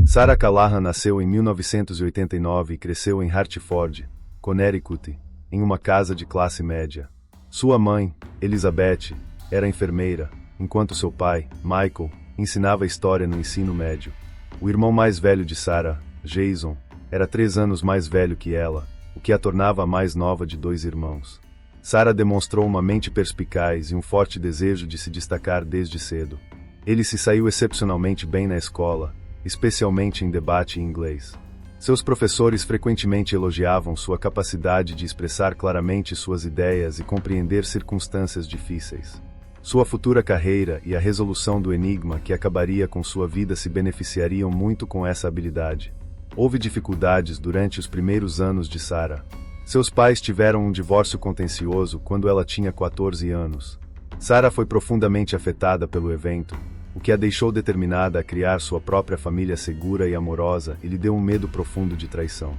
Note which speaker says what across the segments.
Speaker 1: Sarah Callahan nasceu em 1989 e cresceu em Hartford, Connecticut, em uma casa de classe média. Sua mãe, Elizabeth, era enfermeira, enquanto seu pai, Michael, ensinava história no ensino médio. O irmão mais velho de Sarah, Jason, era 3 anos mais velho que ela, o que a tornava a mais nova de 2 irmãos. Sarah demonstrou uma mente perspicaz e um forte desejo de se destacar desde cedo. Ele se saiu excepcionalmente bem na escola, especialmente em debate em inglês. Seus professores frequentemente elogiavam sua capacidade de expressar claramente suas ideias e compreender circunstâncias difíceis. Sua futura carreira e a resolução do enigma que acabaria com sua vida se beneficiariam muito com essa habilidade. Houve dificuldades durante os primeiros anos de Sarah. Seus pais tiveram um divórcio contencioso quando ela tinha 14 anos. Sarah foi profundamente afetada pelo evento, o que a deixou determinada a criar sua própria família segura e amorosa e lhe deu um medo profundo de traição.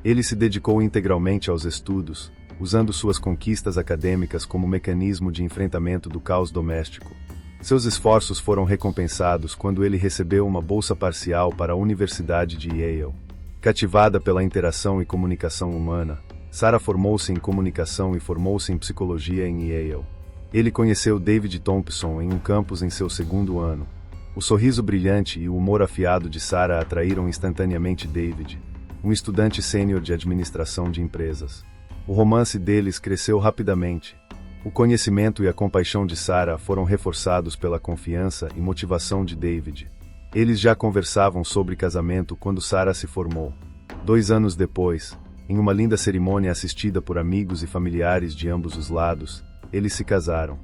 Speaker 1: Ele se dedicou integralmente aos estudos, usando suas conquistas acadêmicas como mecanismo de enfrentamento do caos doméstico. Seus esforços foram recompensados quando ele recebeu uma bolsa parcial para a Universidade de Yale. Cativada pela interação e comunicação humana, Sarah formou-se em comunicação e formou-se em psicologia em Yale. Ele conheceu David Thompson em um campus em seu 2º ano. O sorriso brilhante e o humor afiado de Sarah atraíram instantaneamente David, um estudante sênior de administração de empresas. O romance deles cresceu rapidamente. O conhecimento e a compaixão de Sarah foram reforçados pela confiança e motivação de David. Eles já conversavam sobre casamento quando Sarah se formou. 2 anos depois, em uma linda cerimônia assistida por amigos e familiares de ambos os lados, eles se casaram.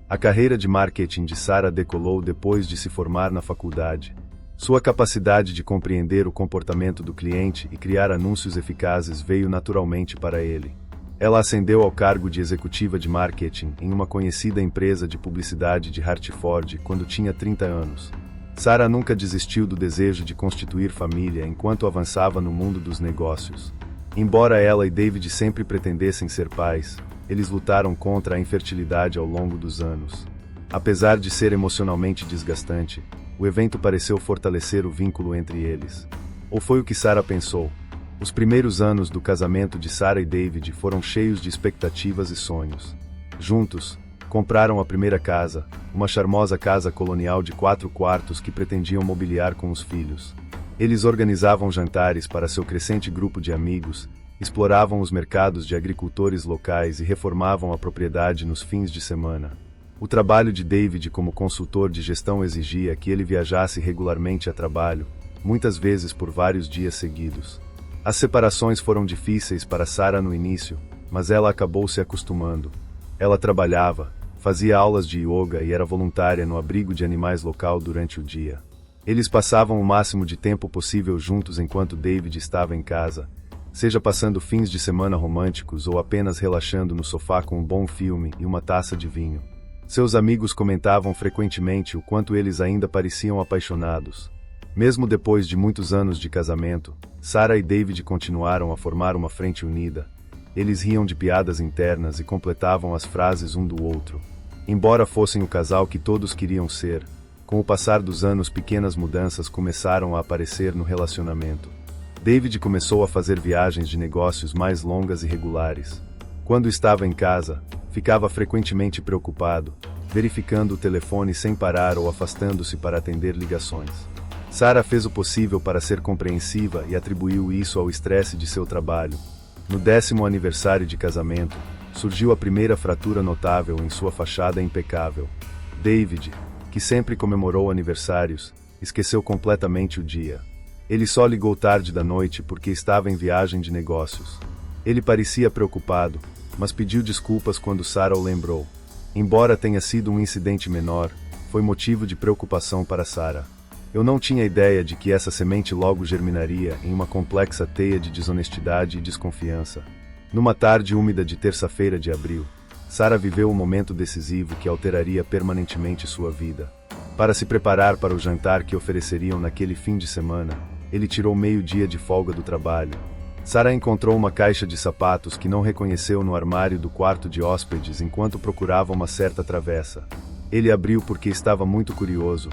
Speaker 1: A carreira de marketing de Sarah decolou depois de se formar na faculdade. Sua capacidade de compreender o comportamento do cliente e criar anúncios eficazes veio naturalmente para ele. Ela ascendeu ao cargo de executiva de marketing em uma conhecida empresa de publicidade de Hartford quando tinha 30 anos. Sarah nunca desistiu do desejo de constituir família enquanto avançava no mundo dos negócios. Embora ela e David sempre pretendessem ser pais, eles lutaram contra a infertilidade ao longo dos anos. Apesar de ser emocionalmente desgastante, o evento pareceu fortalecer o vínculo entre eles. Ou foi o que Sarah pensou. Os primeiros anos do casamento de Sarah e David foram cheios de expectativas e sonhos. Juntos, compraram a primeira casa, uma charmosa casa colonial de 4 quartos que pretendiam mobiliar com os filhos. Eles organizavam jantares para seu crescente grupo de amigos, exploravam os mercados de agricultores locais e reformavam a propriedade nos fins de semana. O trabalho de David como consultor de gestão exigia que ele viajasse regularmente a trabalho, muitas vezes por vários dias seguidos. As separações foram difíceis para Sarah no início, mas ela acabou se acostumando. Ela trabalhava, fazia aulas de yoga e era voluntária no abrigo de animais local durante o dia. Eles passavam o máximo de tempo possível juntos enquanto David estava em casa, seja passando fins de semana românticos ou apenas relaxando no sofá com um bom filme e uma taça de vinho. Seus amigos comentavam frequentemente o quanto eles ainda pareciam apaixonados. Mesmo depois de muitos anos de casamento, Sarah e David continuaram a formar uma frente unida. Eles riam de piadas internas e completavam as frases um do outro. Embora fossem o casal que todos queriam ser, com o passar dos anos pequenas mudanças começaram a aparecer no relacionamento. David começou a fazer viagens de negócios mais longas e regulares. Quando estava em casa, ficava frequentemente preocupado, verificando o telefone sem parar ou afastando-se para atender ligações. Sarah fez o possível para ser compreensiva e atribuiu isso ao estresse de seu trabalho. No 10º aniversário de casamento, surgiu a primeira fratura notável em sua fachada impecável. David, que sempre comemorou aniversários, esqueceu completamente o dia. Ele só ligou tarde da noite porque estava em viagem de negócios. Ele parecia preocupado, mas pediu desculpas quando Sarah o lembrou. Embora tenha sido um incidente menor, foi motivo de preocupação para Sarah. Eu não tinha ideia de que essa semente logo germinaria em uma complexa teia de desonestidade e desconfiança. Numa tarde úmida de terça-feira de abril, Sarah viveu um momento decisivo que alteraria permanentemente sua vida. Para se preparar para o jantar que ofereceriam naquele fim de semana, ele tirou meio-dia de folga do trabalho. Sarah encontrou uma caixa de sapatos que não reconheceu no armário do quarto de hóspedes enquanto procurava uma certa travessa. Ele abriu porque estava muito curioso.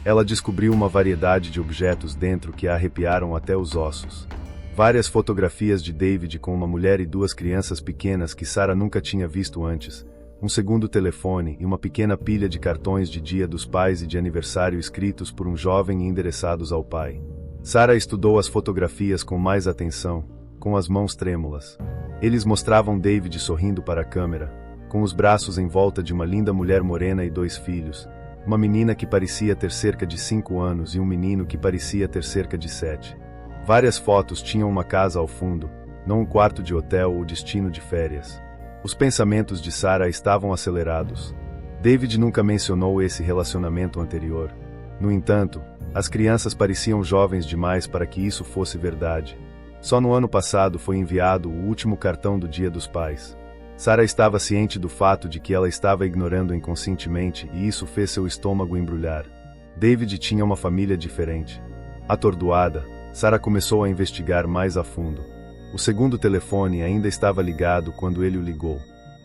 Speaker 1: Ela descobriu uma variedade de objetos dentro que a arrepiaram até os ossos. Várias fotografias de David com uma mulher e duas crianças pequenas que Sarah nunca tinha visto antes, um segundo telefone e uma pequena pilha de cartões de Dia dos Pais e de aniversário escritos por um jovem e endereçados ao pai. Sarah estudou as fotografias com mais atenção, com as mãos trêmulas. Eles mostravam David sorrindo para a câmera, com os braços em volta de uma linda mulher morena e dois filhos, uma menina que parecia ter cerca de 5 anos e um menino que parecia ter cerca de 7. Várias fotos tinham uma casa ao fundo, não um quarto de hotel ou destino de férias. Os pensamentos de Sarah estavam acelerados. David nunca mencionou esse relacionamento anterior. No entanto, as crianças pareciam jovens demais para que isso fosse verdade. Só no ano passado foi enviado o último cartão do Dia dos Pais. Sarah estava ciente do fato de que ela estava ignorando inconscientemente e isso fez seu estômago embrulhar. David tinha uma família diferente. Atordoada, Sarah começou a investigar mais a fundo. O segundo telefone ainda estava ligado quando ele o ligou.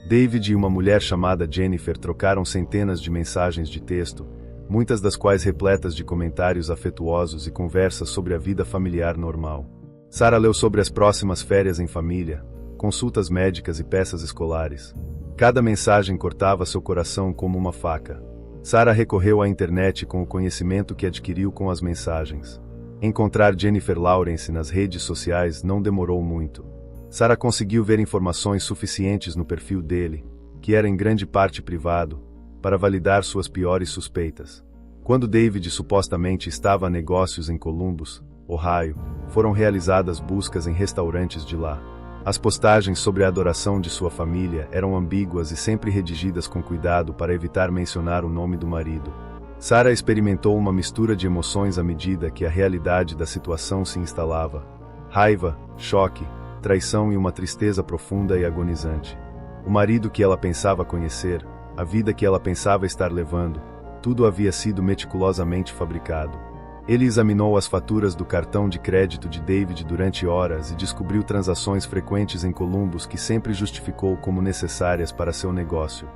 Speaker 1: David e uma mulher chamada Jennifer trocaram centenas de mensagens de texto, muitas das quais repletas de comentários afetuosos e conversas sobre a vida familiar normal. Sarah leu sobre as próximas férias em família, consultas médicas e peças escolares. Cada mensagem cortava seu coração como uma faca. Sarah recorreu à internet com o conhecimento que adquiriu com as mensagens. Encontrar Jennifer Lawrence nas redes sociais não demorou muito. Sarah conseguiu ver informações suficientes no perfil dele, que era em grande parte privado, para validar suas piores suspeitas. Quando David supostamente estava a negócios em Columbus, Ohio, foram realizadas buscas em restaurantes de lá. As postagens sobre a adoração de sua família eram ambíguas e sempre redigidas com cuidado para evitar mencionar o nome do marido. Sarah experimentou uma mistura de emoções à medida que a realidade da situação se instalava. Raiva, choque, traição e uma tristeza profunda e agonizante. O marido que ela pensava conhecer, a vida que ela pensava estar levando, tudo havia sido meticulosamente fabricado. Ele examinou as faturas do cartão de crédito de David durante horas e descobriu transações frequentes em Columbus que sempre justificou como necessárias para seu negócio.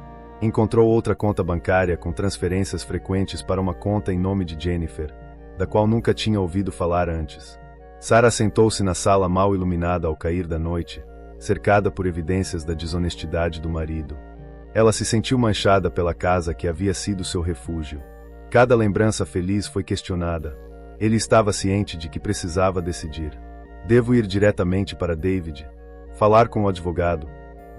Speaker 1: Encontrou outra conta bancária com transferências frequentes para uma conta em nome de Jennifer, da qual nunca tinha ouvido falar antes. Sarah sentou-se na sala mal iluminada ao cair da noite, cercada por evidências da desonestidade do marido. Ela se sentiu manchada pela casa que havia sido seu refúgio. Cada lembrança feliz foi questionada. Ele estava ciente de que precisava decidir. Devo ir diretamente para David? Falar com o advogado?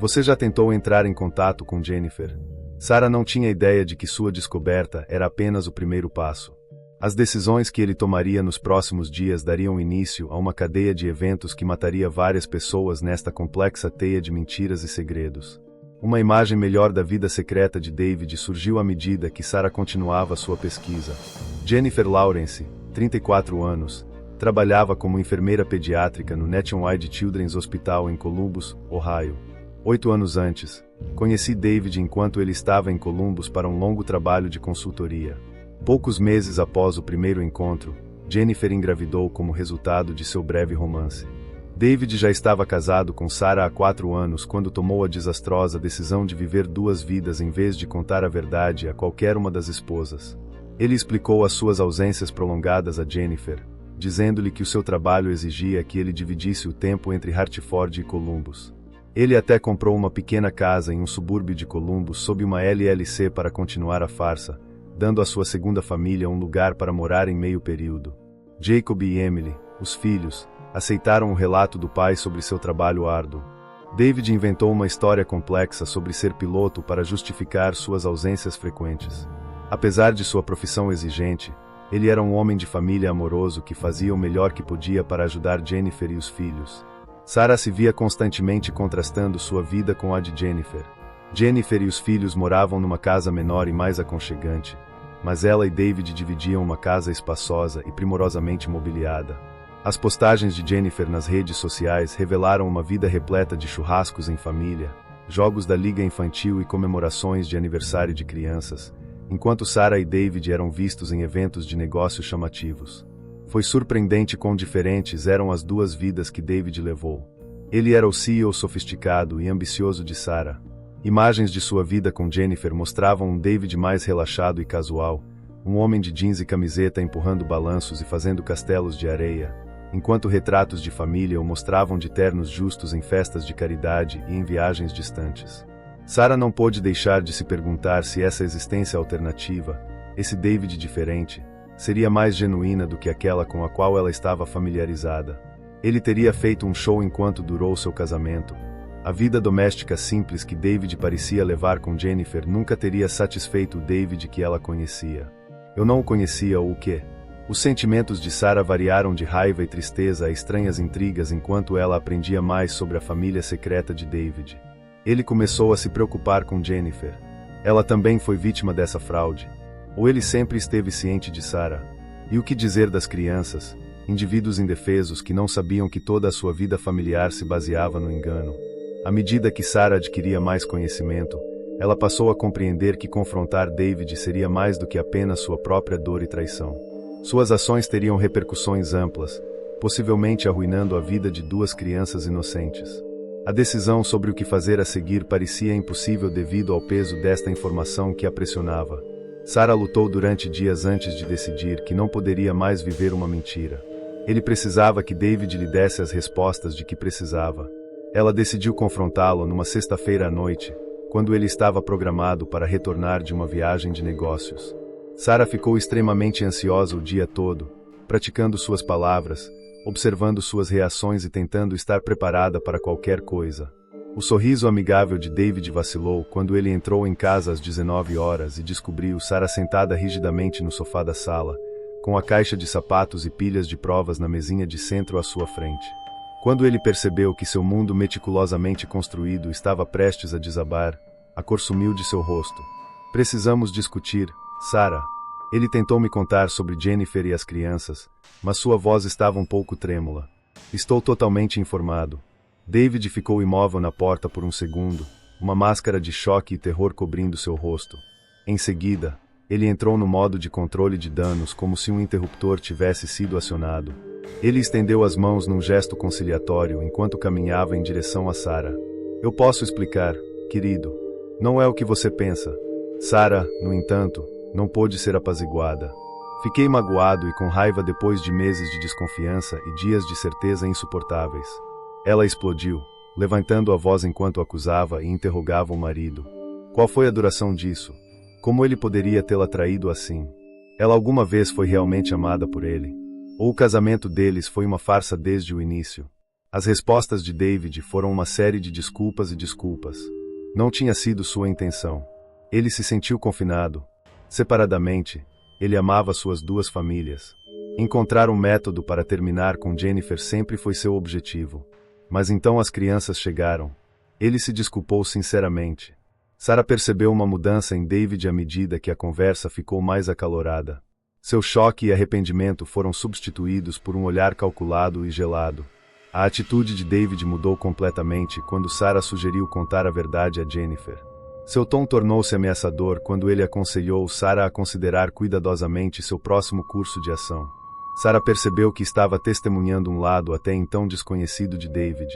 Speaker 1: Você já tentou entrar em contato com Jennifer? Sarah não tinha ideia de que sua descoberta era apenas o primeiro passo. As decisões que ele tomaria nos próximos dias dariam início a uma cadeia de eventos que mataria várias pessoas nesta complexa teia de mentiras e segredos. Uma imagem melhor da vida secreta de David surgiu à medida que Sarah continuava sua pesquisa. Jennifer Lawrence, 34 anos, trabalhava como enfermeira pediátrica no Nationwide Children's Hospital em Columbus, Ohio. 8 anos antes, conheci David enquanto ele estava em Columbus para um longo trabalho de consultoria. Poucos meses após o primeiro encontro, Jennifer engravidou como resultado de seu breve romance. David já estava casado com Sarah há 4 anos quando tomou a desastrosa decisão de viver 2 vidas em vez de contar a verdade a qualquer uma das esposas. Ele explicou as suas ausências prolongadas a Jennifer, dizendo-lhe que o seu trabalho exigia que ele dividisse o tempo entre Hartford e Columbus. Ele até comprou uma pequena casa em um subúrbio de Columbus sob uma LLC para continuar a farsa, dando à sua segunda família um lugar para morar em meio período. Jacob e Emily, os filhos, aceitaram o relato do pai sobre seu trabalho árduo. David inventou uma história complexa sobre ser piloto para justificar suas ausências frequentes. Apesar de sua profissão exigente, ele era um homem de família amoroso que fazia o melhor que podia para ajudar Jennifer e os filhos. Sarah se via constantemente contrastando sua vida com a de Jennifer. Jennifer e os filhos moravam numa casa menor e mais aconchegante, mas ela e David dividiam uma casa espaçosa e primorosamente mobiliada. As postagens de Jennifer nas redes sociais revelaram uma vida repleta de churrascos em família, jogos da liga infantil e comemorações de aniversário de crianças, enquanto Sarah e David eram vistos em eventos de negócios chamativos. Foi surpreendente quão diferentes eram as 2 vidas que David levou. Ele era o CEO sofisticado e ambicioso de Sarah. Imagens de sua vida com Jennifer mostravam um David mais relaxado e casual, um homem de jeans e camiseta empurrando balanços e fazendo castelos de areia, enquanto retratos de família o mostravam de ternos justos em festas de caridade e em viagens distantes. Sarah não pôde deixar de se perguntar se essa existência alternativa, esse David diferente, seria mais genuína do que aquela com a qual ela estava familiarizada. Ele teria feito um show enquanto durou seu casamento. A vida doméstica simples que David parecia levar com Jennifer nunca teria satisfeito o David que ela conhecia. Eu não o conhecia ou o quê? Os sentimentos de Sarah variaram de raiva e tristeza a estranhas intrigas enquanto ela aprendia mais sobre a família secreta de David. Ele começou a se preocupar com Jennifer. Ela também foi vítima dessa fraude. Ou ele sempre esteve ciente de Sarah? E o que dizer das crianças, indivíduos indefesos que não sabiam que toda a sua vida familiar se baseava no engano? À medida que Sarah adquiria mais conhecimento, ela passou a compreender que confrontar David seria mais do que apenas sua própria dor e traição. Suas ações teriam repercussões amplas, possivelmente arruinando a vida de duas crianças inocentes. A decisão sobre o que fazer a seguir parecia impossível devido ao peso desta informação que a pressionava. Sarah lutou durante dias antes de decidir que não poderia mais viver uma mentira. Ele precisava que David lhe desse as respostas de que precisava. Ela decidiu confrontá-lo numa sexta-feira à noite, quando ele estava programado para retornar de uma viagem de negócios. Sarah ficou extremamente ansiosa o dia todo, praticando suas palavras, observando suas reações e tentando estar preparada para qualquer coisa. O sorriso amigável de David vacilou quando ele entrou em casa às 19 horas e descobriu Sarah sentada rigidamente no sofá da sala, com a caixa de sapatos e pilhas de provas na mesinha de centro à sua frente. Quando ele percebeu que seu mundo meticulosamente construído estava prestes a desabar, a cor sumiu de seu rosto. Precisamos discutir, Sarah. Ele tentou me contar sobre Jennifer e as crianças, mas sua voz estava um pouco trêmula. Estou totalmente informado. David ficou imóvel na porta por um segundo, uma máscara de choque e terror cobrindo seu rosto. Em seguida, ele entrou no modo de controle de danos como se um interruptor tivesse sido acionado. Ele estendeu as mãos num gesto conciliatório enquanto caminhava em direção a Sarah. Eu posso explicar, querido. Não é o que você pensa. Sarah, no entanto, não pôde ser apaziguada. Fiquei magoado e com raiva depois de meses de desconfiança e dias de certeza insuportáveis. Ela explodiu, levantando a voz enquanto acusava e interrogava o marido. Qual foi a duração disso? Como ele poderia tê-la traído assim? Ela alguma vez foi realmente amada por ele? Ou o casamento deles foi uma farsa desde o início? As respostas de David foram uma série de desculpas e desculpas. Não tinha sido sua intenção. Ele se sentiu confinado. Separadamente, ele amava suas duas famílias. Encontrar um método para terminar com Jennifer sempre foi seu objetivo. Mas então as crianças chegaram. Ele se desculpou sinceramente. Sarah percebeu uma mudança em David à medida que a conversa ficou mais acalorada. Seu choque e arrependimento foram substituídos por um olhar calculado e gelado. A atitude de David mudou completamente quando Sarah sugeriu contar a verdade a Jennifer. Seu tom tornou-se ameaçador quando ele aconselhou Sarah a considerar cuidadosamente seu próximo curso de ação. Sarah percebeu que estava testemunhando um lado até então desconhecido de David.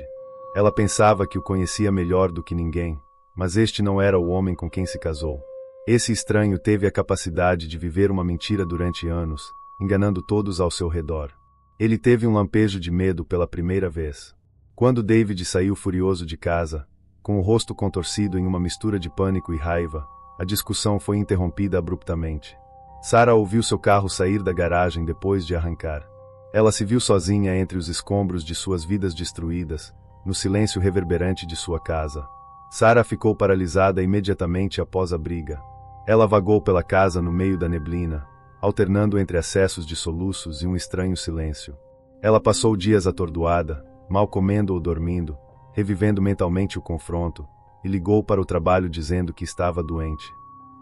Speaker 1: Ela pensava que o conhecia melhor do que ninguém, mas este não era o homem com quem se casou. Esse estranho teve a capacidade de viver uma mentira durante anos, enganando todos ao seu redor. Ele teve um lampejo de medo pela primeira vez. Quando David saiu furioso de casa, com o rosto contorcido em uma mistura de pânico e raiva, a discussão foi interrompida abruptamente. Sarah ouviu seu carro sair da garagem depois de arrancar. Ela se viu sozinha entre os escombros de suas vidas destruídas, no silêncio reverberante de sua casa. Sarah ficou paralisada imediatamente após a briga. Ela vagou pela casa no meio da neblina, alternando entre acessos de soluços e um estranho silêncio. Ela passou dias atordoada, mal comendo ou dormindo, revivendo mentalmente o confronto, e ligou para o trabalho dizendo que estava doente.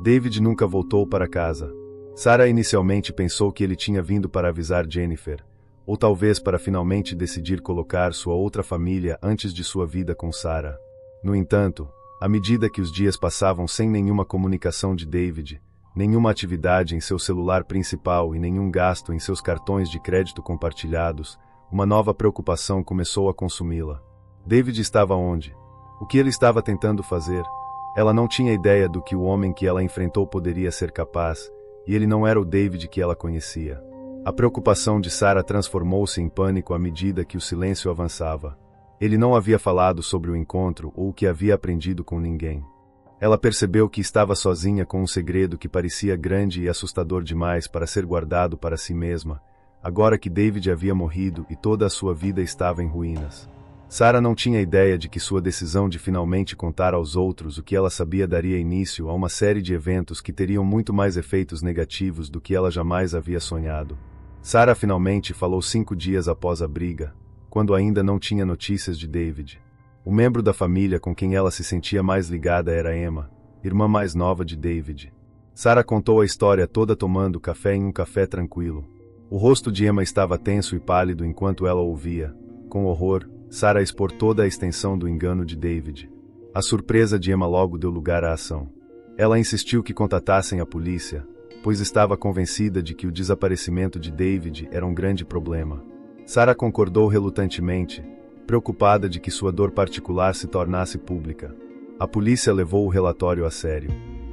Speaker 1: David nunca voltou para casa. Sarah inicialmente pensou que ele tinha vindo para avisar Jennifer, ou talvez para finalmente decidir colocar sua outra família antes de sua vida com Sarah. No entanto, à medida que os dias passavam sem nenhuma comunicação de David, nenhuma atividade em seu celular principal e nenhum gasto em seus cartões de crédito compartilhados, uma nova preocupação começou a consumi-la. David estava onde? O que ele estava tentando fazer? Ela não tinha ideia do que o homem que ela enfrentou poderia ser capaz, e ele não era o David que ela conhecia. A preocupação de Sarah transformou-se em pânico à medida que o silêncio avançava. Ele não havia falado sobre o encontro ou o que havia aprendido com ninguém. Ela percebeu que estava sozinha com um segredo que parecia grande e assustador demais para ser guardado para si mesma, agora que David havia morrido e toda a sua vida estava em ruínas. Sarah não tinha ideia de que sua decisão de finalmente contar aos outros o que ela sabia daria início a uma série de eventos que teriam muito mais efeitos negativos do que ela jamais havia sonhado. Sarah finalmente falou 5 dias após a briga, quando ainda não tinha notícias de David. O membro da família com quem ela se sentia mais ligada era Emma, irmã mais nova de David. Sarah contou a história toda tomando café em um café tranquilo. O rosto de Emma estava tenso e pálido enquanto ela ouvia. Com horror, Sarah expor toda a extensão do engano de David. A surpresa de Emma logo deu lugar à ação. Ela insistiu que contatassem a polícia, pois estava convencida de que o desaparecimento de David era um grande problema. Sarah concordou relutantemente, preocupada de que sua dor particular se tornasse pública. A polícia levou o relatório a sério.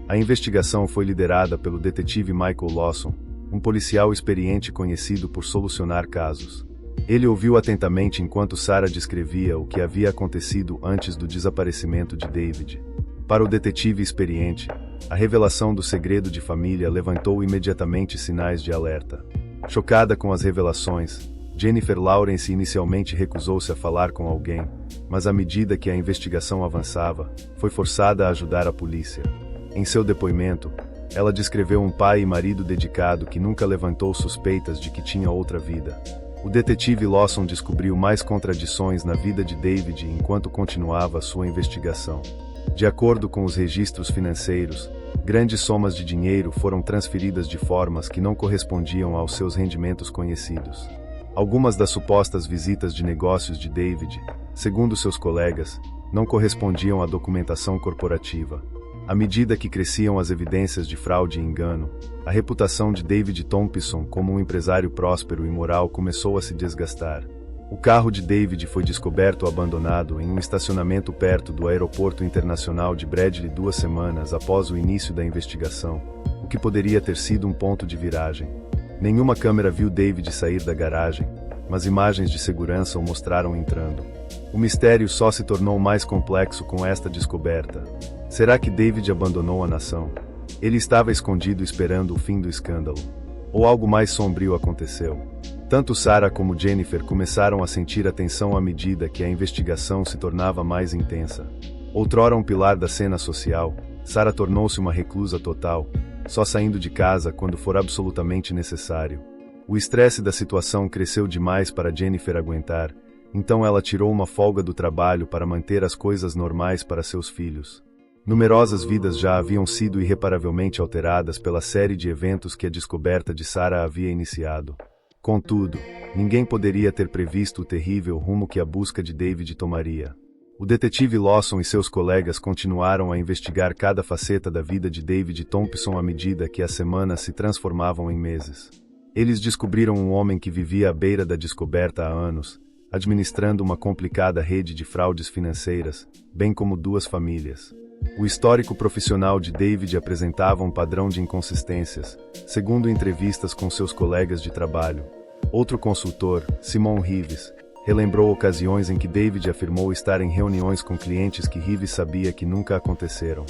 Speaker 1: A investigação foi liderada pelo detetive Michael Lawson, um policial experiente conhecido por solucionar casos. Ele ouviu atentamente enquanto Sarah descrevia o que havia acontecido antes do desaparecimento de David. Para o detetive experiente, a revelação do segredo de família levantou imediatamente sinais de alerta. Chocada com as revelações, Jennifer Lawrence inicialmente recusou-se a falar com alguém, mas à medida que a investigação avançava, foi forçada a ajudar a polícia. Em seu depoimento, ela descreveu um pai e marido dedicado que nunca levantou suspeitas de que tinha outra vida. O detetive Lawson descobriu mais contradições na vida de David enquanto continuava sua investigação. De acordo com os registros financeiros, grandes somas de dinheiro foram transferidas de formas que não correspondiam aos seus rendimentos conhecidos. Algumas das supostas visitas de negócios de David, segundo seus colegas, não correspondiam à documentação corporativa. À medida que cresciam as evidências de fraude e engano, a reputação de David Thompson como um empresário próspero e moral começou a se desgastar. O carro de David foi descoberto abandonado em um estacionamento perto do Aeroporto Internacional de Bradley 2 semanas após o início da investigação, o que poderia ter sido um ponto de viragem. Nenhuma câmera viu David sair da garagem, mas imagens de segurança o mostraram entrando. O mistério só se tornou mais complexo com esta descoberta. Será que David abandonou a nação? Ele estava escondido esperando o fim do escândalo. Ou algo mais sombrio aconteceu? Tanto Sarah como Jennifer começaram a sentir a tensão à medida que a investigação se tornava mais intensa. Outrora um pilar da cena social, Sarah tornou-se uma reclusa total, só saindo de casa quando for absolutamente necessário. O estresse da situação cresceu demais para Jennifer aguentar, então ela tirou uma folga do trabalho para manter as coisas normais para seus filhos. Numerosas vidas já haviam sido irreparavelmente alteradas pela série de eventos que a descoberta de Sarah havia iniciado. Contudo, ninguém poderia ter previsto o terrível rumo que a busca de David tomaria. O detetive Lawson e seus colegas continuaram a investigar cada faceta da vida de David Thompson à medida que as semanas se transformavam em meses. Eles descobriram um homem que vivia à beira da descoberta há anos, administrando uma complicada rede de fraudes financeiras, bem como 2 famílias. O histórico profissional de David apresentava um padrão de inconsistências, segundo entrevistas com seus colegas de trabalho. Outro consultor, Simon Reeves, relembrou ocasiões em que David afirmou estar em reuniões com clientes que Reeves sabia que nunca aconteceram.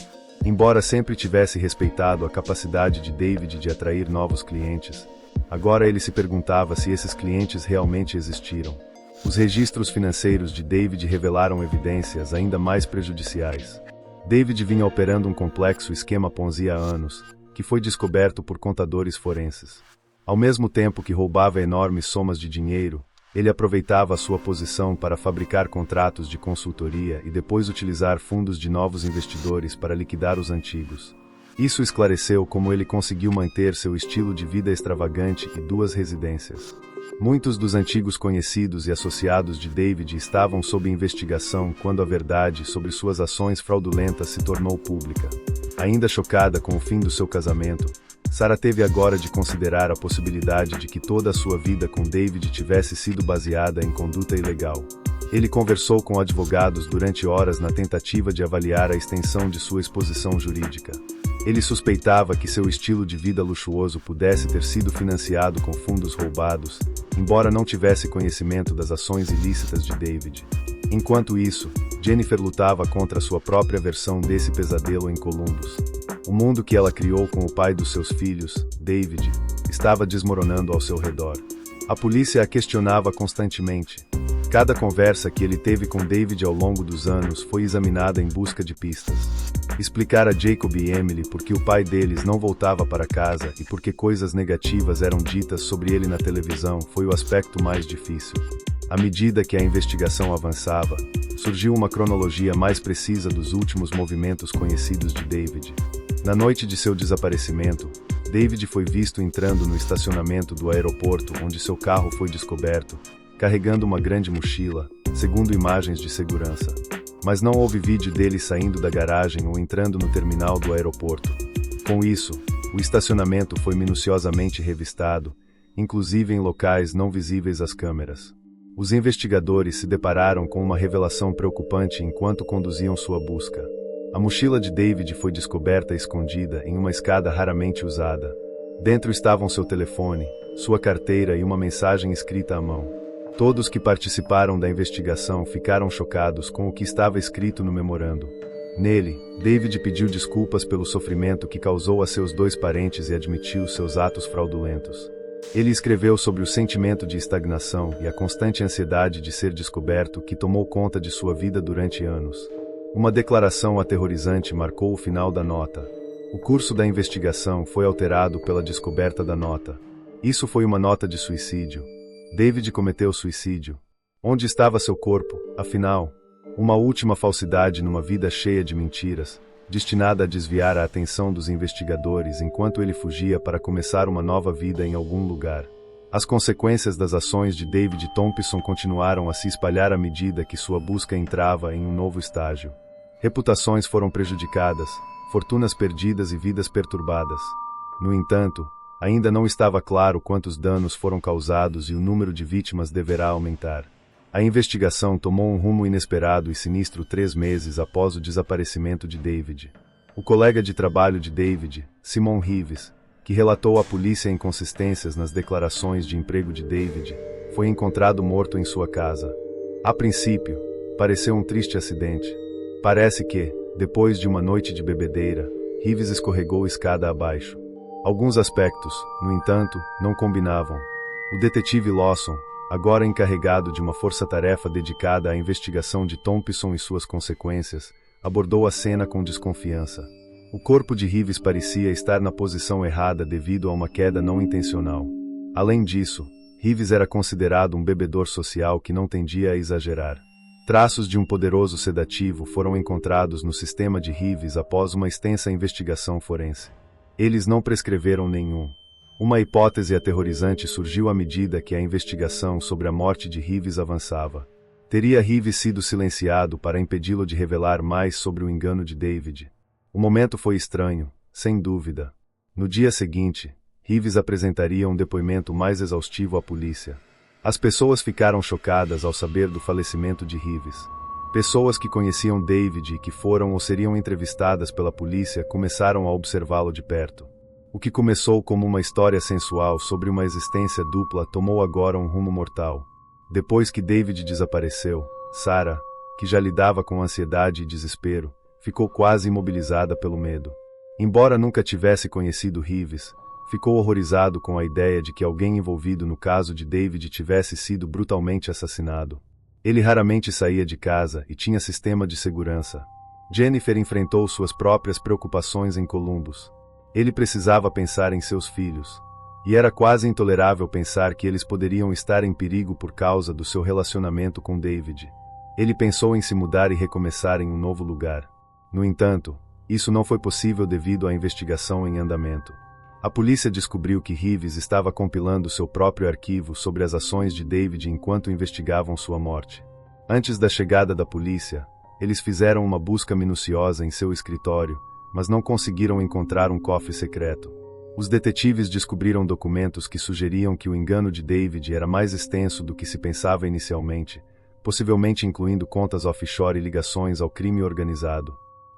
Speaker 1: Embora sempre tivesse respeitado a capacidade de David de atrair novos clientes, agora ele se perguntava se esses clientes realmente existiram. Os registros financeiros de David revelaram evidências ainda mais prejudiciais. David vinha operando um complexo esquema Ponzi há anos, que foi descoberto por contadores forenses. Ao mesmo tempo que roubava enormes somas de dinheiro, ele aproveitava a sua posição para fabricar contratos de consultoria e depois utilizar fundos de novos investidores para liquidar os antigos. Isso esclareceu como ele conseguiu manter seu estilo de vida extravagante e 2 residências. Muitos dos antigos conhecidos e associados de David estavam sob investigação quando a verdade sobre suas ações fraudulentas se tornou pública. Ainda chocada com o fim do seu casamento, Sarah teve agora de considerar a possibilidade de que toda a sua vida com David tivesse sido baseada em conduta ilegal. Ele conversou com advogados durante horas na tentativa de avaliar a extensão de sua exposição jurídica. Ele suspeitava que seu estilo de vida luxuoso pudesse ter sido financiado com fundos roubados, embora não tivesse conhecimento das ações ilícitas de David. Enquanto isso, Jennifer lutava contra sua própria versão desse pesadelo em Columbus. O mundo que ela criou com o pai dos seus filhos, David, estava desmoronando ao seu redor. A polícia a questionava constantemente. Cada conversa que ele teve com David ao longo dos anos foi examinada em busca de pistas. Explicar a Jacob e Emily por que o pai deles não voltava para casa e por que coisas negativas eram ditas sobre ele na televisão foi o aspecto mais difícil. À medida que a investigação avançava, surgiu uma cronologia mais precisa dos últimos movimentos conhecidos de David. Na noite de seu desaparecimento, David foi visto entrando no estacionamento do aeroporto onde seu carro foi descoberto, carregando uma grande mochila, segundo imagens de segurança. Mas não houve vídeo dele saindo da garagem ou entrando no terminal do aeroporto. Com isso, o estacionamento foi minuciosamente revistado, inclusive em locais não visíveis às câmeras. Os investigadores se depararam com uma revelação preocupante enquanto conduziam sua busca. A mochila de David foi descoberta escondida em uma escada raramente usada. Dentro estavam seu telefone, sua carteira e uma mensagem escrita à mão. Todos que participaram da investigação ficaram chocados com o que estava escrito no memorando. Nele, David pediu desculpas pelo sofrimento que causou a seus 2 parentes e admitiu seus atos fraudulentos. Ele escreveu sobre o sentimento de estagnação e a constante ansiedade de ser descoberto que tomou conta de sua vida durante anos. Uma declaração aterrorizante marcou o final da nota. O curso da investigação foi alterado pela descoberta da nota. Isso foi uma nota de suicídio. David cometeu suicídio. Onde estava seu corpo, afinal? Uma última falsidade numa vida cheia de mentiras, destinada a desviar a atenção dos investigadores enquanto ele fugia para começar uma nova vida em algum lugar. As consequências das ações de David Thompson continuaram a se espalhar à medida que sua busca entrava em um novo estágio. Reputações foram prejudicadas, fortunas perdidas e vidas perturbadas. No entanto, ainda não estava claro quantos danos foram causados e o número de vítimas deverá aumentar. A investigação tomou um rumo inesperado e sinistro 3 meses após o desaparecimento de David. O colega de trabalho de David, Simon Reeves, que relatou à polícia inconsistências nas declarações de emprego de David, foi encontrado morto em sua casa. A princípio, pareceu um triste acidente. Parece que, depois de uma noite de bebedeira, Reeves escorregou escada abaixo. Alguns aspectos, no entanto, não combinavam. O detetive Lawson, agora encarregado de uma força-tarefa dedicada à investigação de Thompson e suas consequências, abordou a cena com desconfiança. O corpo de Reeves parecia estar na posição errada devido a uma queda não intencional. Além disso, Reeves era considerado um bebedor social que não tendia a exagerar. Traços de um poderoso sedativo foram encontrados no sistema de Reeves após uma extensa investigação forense. Eles não prescreveram nenhum. Uma hipótese aterrorizante surgiu à medida que a investigação sobre a morte de Reeves avançava. Teria Reeves sido silenciado para impedi-lo de revelar mais sobre o engano de David? O momento foi estranho, sem dúvida. No dia seguinte, Reeves apresentaria um depoimento mais exaustivo à polícia. As pessoas ficaram chocadas ao saber do falecimento de Reeves. Pessoas que conheciam David e que foram ou seriam entrevistadas pela polícia começaram a observá-lo de perto. O que começou como uma história sensual sobre uma existência dupla tomou agora um rumo mortal. Depois que David desapareceu, Sarah, que já lidava com ansiedade e desespero, ficou quase imobilizada pelo medo. Embora nunca tivesse conhecido Reeves, ficou horrorizado com a ideia de que alguém envolvido no caso de David tivesse sido brutalmente assassinado. Ele raramente saía de casa e tinha sistema de segurança. Jennifer enfrentou suas próprias preocupações em Columbus. Ele precisava pensar em seus filhos. E era quase intolerável pensar que eles poderiam estar em perigo por causa do seu relacionamento com David. Ele pensou em se mudar e recomeçar em um novo lugar. No entanto, isso não foi possível devido à investigação em andamento. A polícia descobriu que Reeves estava compilando seu próprio arquivo sobre as ações de David enquanto investigavam sua morte. Antes da chegada da polícia, eles fizeram uma busca minuciosa em seu escritório, mas não conseguiram encontrar um cofre secreto. Os detetives descobriram documentos que sugeriam que o engano de David era mais extenso do que se pensava inicialmente, possivelmente incluindo contas offshore e ligações ao crime organizado.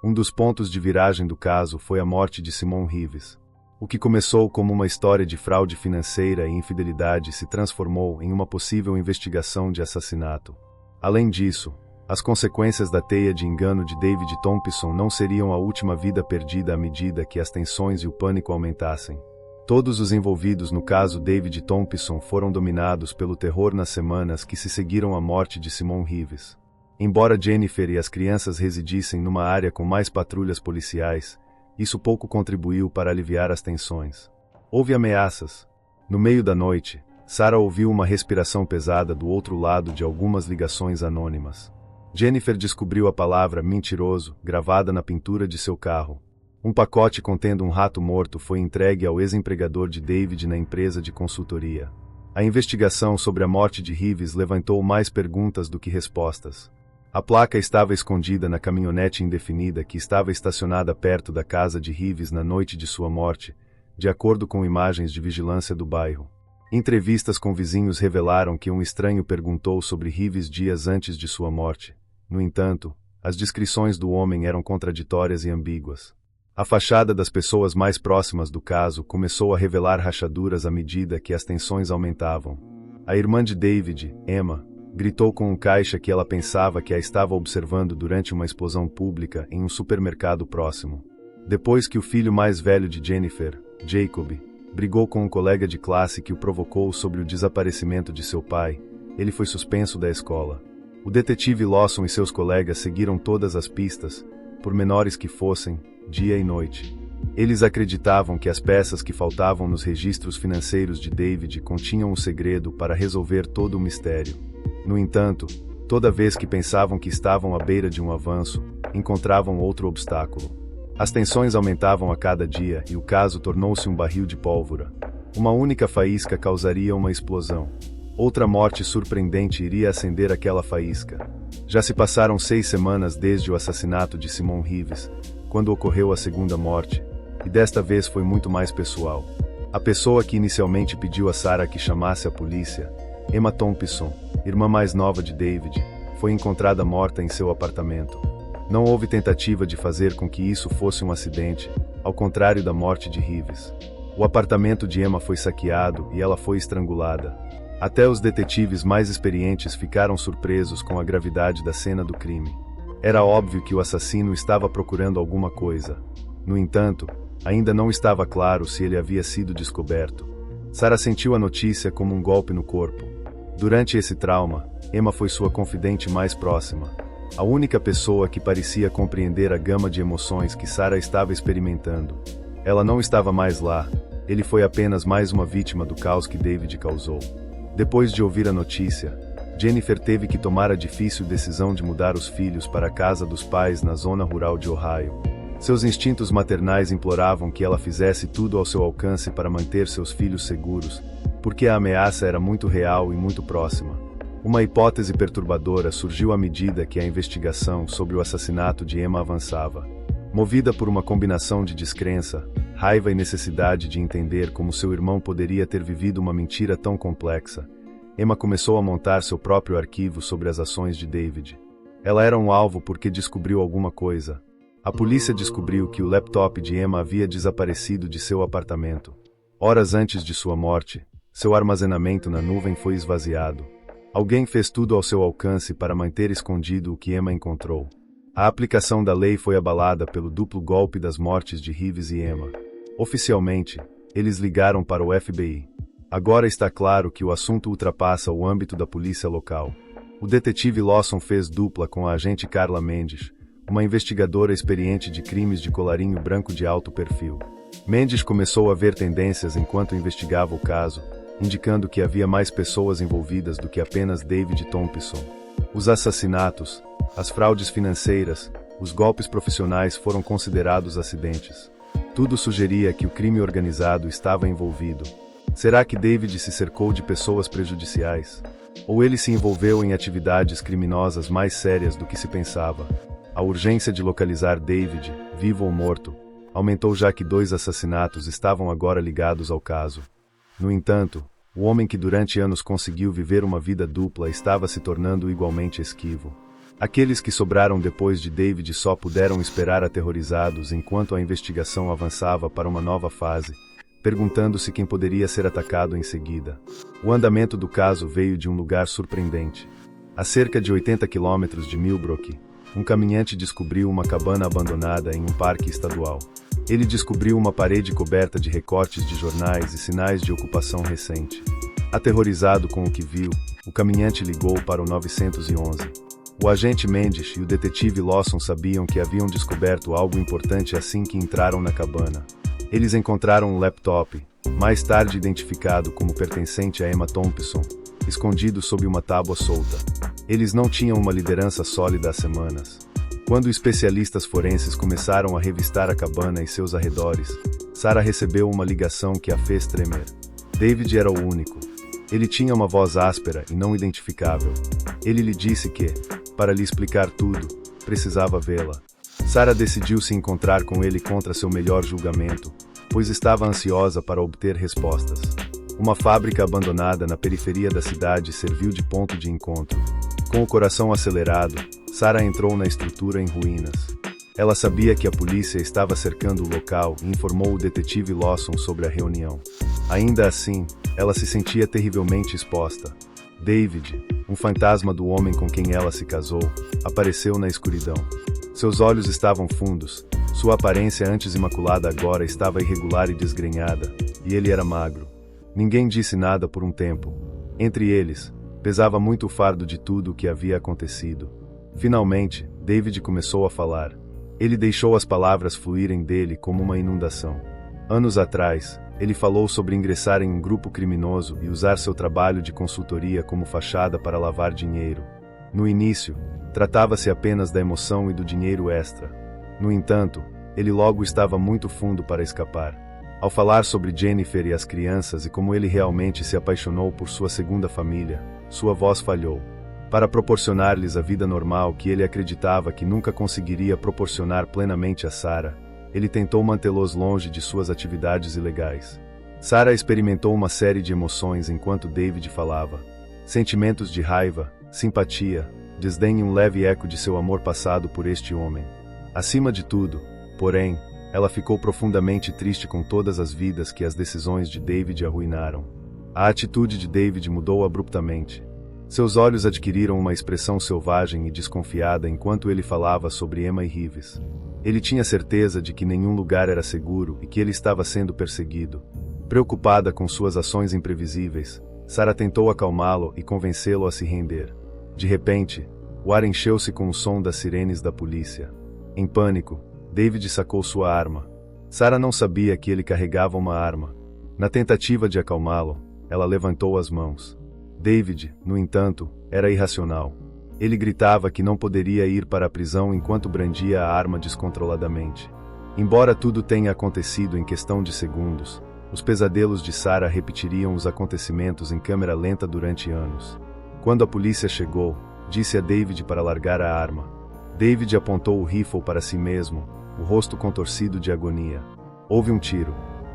Speaker 1: Um dos pontos de viragem do caso foi a morte de Simone Rives. O que começou como uma história de fraude financeira e infidelidade se transformou em uma possível investigação de assassinato. Além disso, as consequências da teia de engano de David Thompson não seriam a última vida perdida à medida que as tensões e o pânico aumentassem. Todos os envolvidos no caso David Thompson foram dominados pelo terror nas semanas que se seguiram à morte de Simone Rives. Embora Jennifer e as crianças residissem numa área com mais patrulhas policiais, isso pouco contribuiu para aliviar as tensões. Houve ameaças. No meio da noite, Sarah ouviu uma respiração pesada do outro lado de algumas ligações anônimas. Jennifer descobriu a palavra mentiroso gravada na pintura de seu carro. Um pacote contendo um rato morto foi entregue ao ex-empregador de David na empresa de consultoria. A investigação sobre a morte de Rives levantou mais perguntas do que respostas. A placa estava escondida na caminhonete indefinida que estava estacionada perto da casa de Rives na noite de sua morte, de acordo com imagens de vigilância do bairro. Entrevistas com vizinhos revelaram que um estranho perguntou sobre Rives dias antes de sua morte. No entanto, as descrições do homem eram contraditórias e ambíguas. A fachada das pessoas mais próximas do caso começou a revelar rachaduras à medida que as tensões aumentavam. A irmã de David, Emma, gritou com um caixa que ela pensava que a estava observando durante uma explosão pública em um supermercado próximo. Depois que o filho mais velho de Jennifer, Jacob, brigou com um colega de classe que o provocou sobre o desaparecimento de seu pai, ele foi suspenso da escola. O detetive Lawson e seus colegas seguiram todas as pistas, por menores que fossem, dia e noite. Eles acreditavam que as peças que faltavam nos registros financeiros de David continham um segredo para resolver todo o mistério. No entanto, toda vez que pensavam que estavam à beira de um avanço, encontravam outro obstáculo. As tensões aumentavam a cada dia e o caso tornou-se um barril de pólvora. Uma única faísca causaria uma explosão. Outra morte surpreendente iria acender aquela faísca. Já se passaram 6 semanas desde o assassinato de Simone Rives, quando ocorreu a segunda morte, e desta vez foi muito mais pessoal. A pessoa que inicialmente pediu a Sarah que chamasse a polícia, Emma Thompson, irmã mais nova de David, foi encontrada morta em seu apartamento. Não houve tentativa de fazer com que isso fosse um acidente, ao contrário da morte de Rives. O apartamento de Emma foi saqueado e ela foi estrangulada. Até os detetives mais experientes ficaram surpresos com a gravidade da cena do crime. Era óbvio que o assassino estava procurando alguma coisa. No entanto, ainda não estava claro se ele havia sido descoberto. Sarah sentiu a notícia como um golpe no corpo. Durante esse trauma, Emma foi sua confidente mais próxima. A única pessoa que parecia compreender a gama de emoções que Sarah estava experimentando. Ela não estava mais lá. Ele foi apenas mais uma vítima do caos que David causou. Depois de ouvir a notícia, Jennifer teve que tomar a difícil decisão de mudar os filhos para a casa dos pais na zona rural de Ohio. Seus instintos maternais imploravam que ela fizesse tudo ao seu alcance para manter seus filhos seguros, porque a ameaça era muito real e muito próxima. Uma hipótese perturbadora surgiu à medida que a investigação sobre o assassinato de Emma avançava. Movida por uma combinação de descrença, raiva e necessidade de entender como seu irmão poderia ter vivido uma mentira tão complexa, Emma começou a montar seu próprio arquivo sobre as ações de David. Ela era um alvo porque descobriu alguma coisa. A polícia descobriu que o laptop de Emma havia desaparecido de seu apartamento. Horas antes de sua morte, seu armazenamento na nuvem foi esvaziado. Alguém fez tudo ao seu alcance para manter escondido o que Emma encontrou. A aplicação da lei foi abalada pelo duplo golpe das mortes de Rives e Emma. Oficialmente, eles ligaram para o FBI. Agora está claro que o assunto ultrapassa o âmbito da polícia local. O detetive Lawson fez dupla com a agente Carla Mendes, uma investigadora experiente de crimes de colarinho branco de alto perfil. Mendes começou a ver tendências enquanto investigava o caso, indicando que havia mais pessoas envolvidas do que apenas David Thompson. Os assassinatos, as fraudes financeiras, os golpes profissionais foram considerados acidentes. Tudo sugeria que o crime organizado estava envolvido. Será que David se cercou de pessoas prejudiciais? Ou ele se envolveu em atividades criminosas mais sérias do que se pensava? A urgência de localizar David, vivo ou morto, aumentou já que 2 assassinatos estavam agora ligados ao caso. No entanto, o homem que durante anos conseguiu viver uma vida dupla estava se tornando igualmente esquivo. Aqueles que sobraram depois de David só puderam esperar aterrorizados enquanto a investigação avançava para uma nova fase, perguntando-se quem poderia ser atacado em seguida. O andamento do caso veio de um lugar surpreendente. A cerca de 80 quilômetros de Millbrook, um caminhante descobriu uma cabana abandonada em um parque estadual. Ele descobriu uma parede coberta de recortes de jornais e sinais de ocupação recente. Aterrorizado com o que viu, o caminhante ligou para o 911. O agente Mendes e o detetive Lawson sabiam que haviam descoberto algo importante assim que entraram na cabana. Eles encontraram um laptop, mais tarde identificado como pertencente a Emma Thompson, escondido sob uma tábua solta. Eles não tinham uma liderança sólida há semanas. Quando especialistas forenses começaram a revistar a cabana e seus arredores, Sarah recebeu uma ligação que a fez tremer. David era o único. Ele tinha uma voz áspera e não identificável. Ele lhe disse que, para lhe explicar tudo, precisava vê-la. Sarah decidiu se encontrar com ele contra seu melhor julgamento, pois estava ansiosa para obter respostas. Uma fábrica abandonada na periferia da cidade serviu de ponto de encontro. Com o coração acelerado, Sarah entrou na estrutura em ruínas. Ela sabia que a polícia estava cercando o local e informou o detetive Lawson sobre a reunião. Ainda assim, ela se sentia terrivelmente exposta. David, um fantasma do homem com quem ela se casou, apareceu na escuridão. Seus olhos estavam fundos, sua aparência antes imaculada agora estava irregular e desgrenhada, e ele era magro. Ninguém disse nada por um tempo. Entre eles, pesava muito o fardo de tudo o que havia acontecido. Finalmente, David começou a falar. Ele deixou as palavras fluírem dele como uma inundação. Anos atrás, ele falou sobre ingressar em um grupo criminoso e usar seu trabalho de consultoria como fachada para lavar dinheiro. No início, tratava-se apenas da emoção e do dinheiro extra. No entanto, ele logo estava muito fundo para escapar. Ao falar sobre Jennifer e as crianças e como ele realmente se apaixonou por sua segunda família, sua voz falhou. Para proporcionar-lhes a vida normal que ele acreditava que nunca conseguiria proporcionar plenamente a Sarah, ele tentou mantê-los longe de suas atividades ilegais. Sarah experimentou uma série de emoções enquanto David falava. Sentimentos de raiva, simpatia, desdém e um leve eco de seu amor passado por este homem. Acima de tudo, porém, ela ficou profundamente triste com todas as vidas que as decisões de David arruinaram. A atitude de David mudou abruptamente. Seus olhos adquiriram uma expressão selvagem e desconfiada enquanto ele falava sobre Emma e Reeves. Ele tinha certeza de que nenhum lugar era seguro e que ele estava sendo perseguido. Preocupada com suas ações imprevisíveis, Sarah tentou acalmá-lo e convencê-lo a se render. De repente, o ar encheu-se com o som das sirenes da polícia. Em pânico, David sacou sua arma. Sarah não sabia que ele carregava uma arma. Na tentativa de acalmá-lo, ela levantou as mãos. David, no entanto, era irracional. Ele gritava que não poderia ir para a prisão enquanto brandia a arma descontroladamente. Embora tudo tenha acontecido em questão de segundos, os pesadelos de Sarah repetiriam os acontecimentos em câmera lenta durante anos. Quando a polícia chegou, disse a David para largar a arma. David apontou o rifle para si mesmo, o rosto contorcido de agonia. Houve um tiro.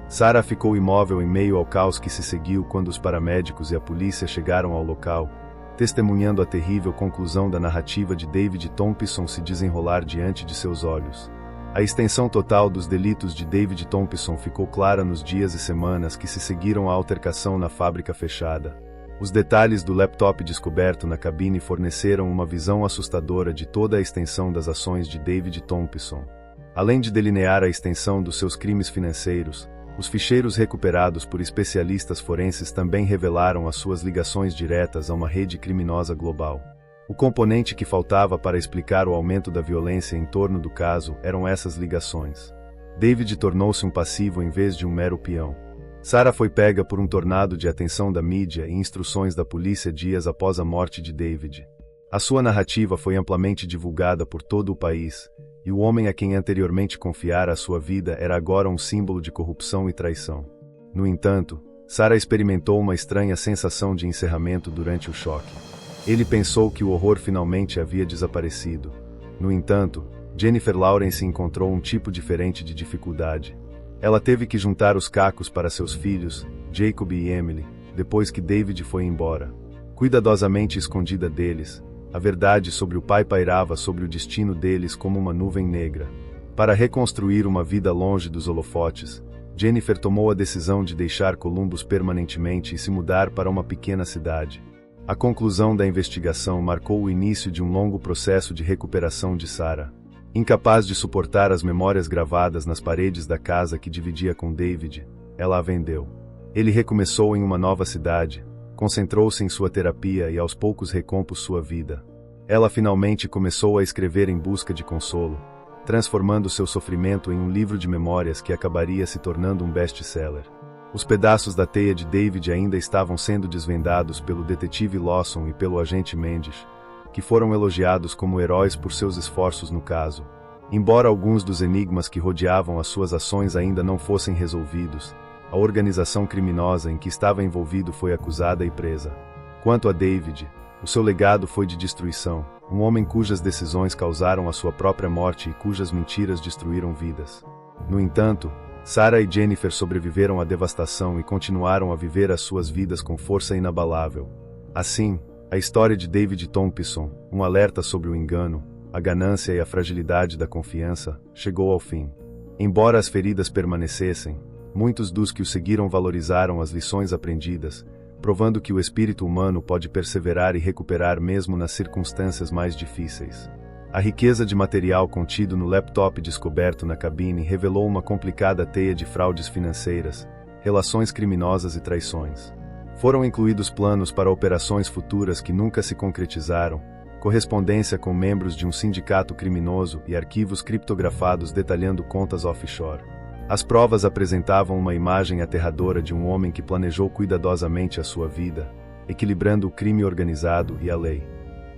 Speaker 1: Sarah ficou imóvel em meio ao caos que se seguiu quando os paramédicos e a polícia chegaram ao local, testemunhando a terrível conclusão da narrativa de David Thompson se desenrolar diante de seus olhos. A extensão total dos delitos de David Thompson ficou clara nos dias e semanas que se seguiram à altercação na fábrica fechada. Os detalhes do laptop descoberto na cabine forneceram uma visão assustadora de toda a extensão das ações de David Thompson. Além de delinear a extensão dos seus crimes financeiros, os ficheiros recuperados por especialistas forenses também revelaram as suas ligações diretas a uma rede criminosa global. O componente que faltava para explicar o aumento da violência em torno do caso eram essas ligações. David tornou-se um passivo em vez de um mero peão. Sarah foi pega por um tornado de atenção da mídia e instruções da polícia dias após a morte de David. A sua narrativa foi amplamente divulgada por todo o país, e o homem a quem anteriormente confiara a sua vida era agora um símbolo de corrupção e traição. No entanto, Sarah experimentou uma estranha sensação de encerramento durante o choque. Ele pensou que o horror finalmente havia desaparecido. No entanto, Jennifer Lawrence encontrou um tipo diferente de dificuldade. Ela teve que juntar os cacos para seus filhos, Jacob e Emily, depois que David foi embora. Cuidadosamente escondida deles, A verdade sobre o pai pairava sobre o destino deles como uma nuvem negra. Para reconstruir uma vida longe dos holofotes, Jennifer tomou a decisão de deixar Columbus permanentemente e se mudar para uma pequena cidade. A conclusão da investigação marcou o início de um longo processo de recuperação de Sarah. Incapaz de suportar as memórias gravadas nas paredes da casa que dividia com David, ela a vendeu. Ele recomeçou em uma nova cidade, concentrou-se em sua terapia e aos poucos recompôs sua vida. Ela finalmente começou a escrever em busca de consolo, transformando seu sofrimento em um livro de memórias que acabaria se tornando um best-seller. Os pedaços da teia de David ainda estavam sendo desvendados pelo detetive Lawson e pelo agente Mendes, que foram elogiados como heróis por seus esforços no caso. Embora alguns dos enigmas que rodeavam as suas ações ainda não fossem resolvidos, a organização criminosa em que estava envolvido foi acusada e presa. Quanto a David, o seu legado foi de destruição, um homem cujas decisões causaram a sua própria morte e cujas mentiras destruíram vidas. No entanto, Sarah e Jennifer sobreviveram à devastação e continuaram a viver as suas vidas com força inabalável. Assim, a história de David Thompson, um alerta sobre o engano, a ganância e a fragilidade da confiança, chegou ao fim. Embora as feridas permanecessem, muitos dos que o seguiram valorizaram as lições aprendidas, provando que o espírito humano pode perseverar e recuperar mesmo nas circunstâncias mais difíceis. A riqueza de material contido no laptop descoberto na cabine revelou uma complicada teia de fraudes financeiras, relações criminosas e traições. Foram incluídos planos para operações futuras que nunca se concretizaram, correspondência com membros de um sindicato criminoso e arquivos criptografados detalhando contas offshore. As provas apresentavam uma imagem aterradora de um homem que planejou cuidadosamente a sua vida, equilibrando o crime organizado e a lei.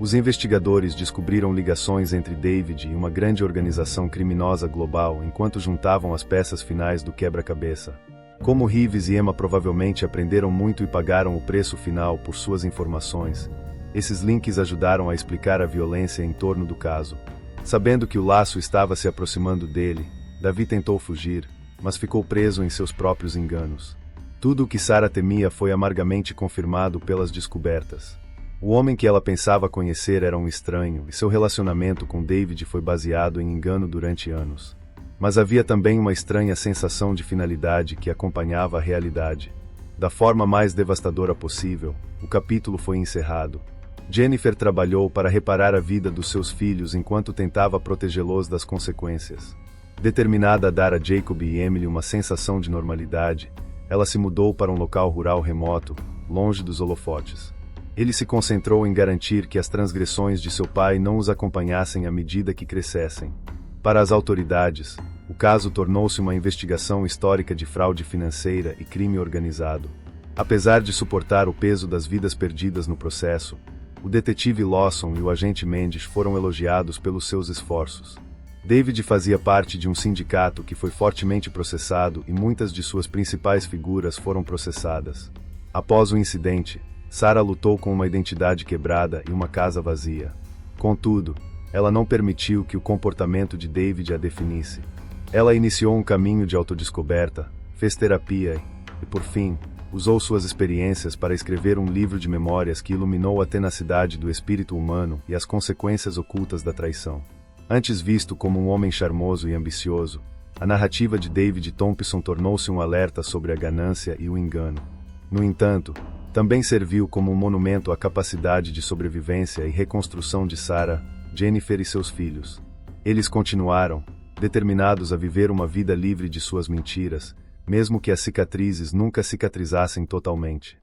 Speaker 1: Os investigadores descobriram ligações entre David e uma grande organização criminosa global enquanto juntavam as peças finais do quebra-cabeça. Como Reeves e Emma provavelmente aprenderam muito e pagaram o preço final por suas informações, esses links ajudaram a explicar a violência em torno do caso. Sabendo que o laço estava se aproximando dele, Davi tentou fugir, mas ficou preso em seus próprios enganos. Tudo o que Sarah temia foi amargamente confirmado pelas descobertas. O homem que ela pensava conhecer era um estranho, e seu relacionamento com David foi baseado em engano durante anos. Mas havia também uma estranha sensação de finalidade que acompanhava a realidade. Da forma mais devastadora possível, o capítulo foi encerrado. Jennifer trabalhou para reparar a vida dos seus filhos enquanto tentava protegê-los das consequências. Determinada a dar a Jacob e Emily uma sensação de normalidade, ela se mudou para um local rural remoto, longe dos holofotes. Ele se concentrou em garantir que as transgressões de seu pai não os acompanhassem à medida que crescessem. Para as autoridades, o caso tornou-se uma investigação histórica de fraude financeira e crime organizado. Apesar de suportar o peso das vidas perdidas no processo, o detetive Lawson e o agente Mendes foram elogiados pelos seus esforços. David fazia parte de um sindicato que foi fortemente processado e muitas de suas principais figuras foram processadas. Após o incidente, Sarah lutou com uma identidade quebrada e uma casa vazia. Contudo, ela não permitiu que o comportamento de David a definisse. Ela iniciou um caminho de autodescoberta, fez terapia e, por fim, usou suas experiências para escrever um livro de memórias que iluminou a tenacidade do espírito humano e as consequências ocultas da traição. Antes visto como um homem charmoso e ambicioso, a narrativa de David Thompson tornou-se um alerta sobre a ganância e o engano. No entanto, também serviu como um monumento à capacidade de sobrevivência e reconstrução de Sarah, Jennifer e seus filhos. Eles continuaram, determinados a viver uma vida livre de suas mentiras, mesmo que as cicatrizes nunca cicatrizassem totalmente.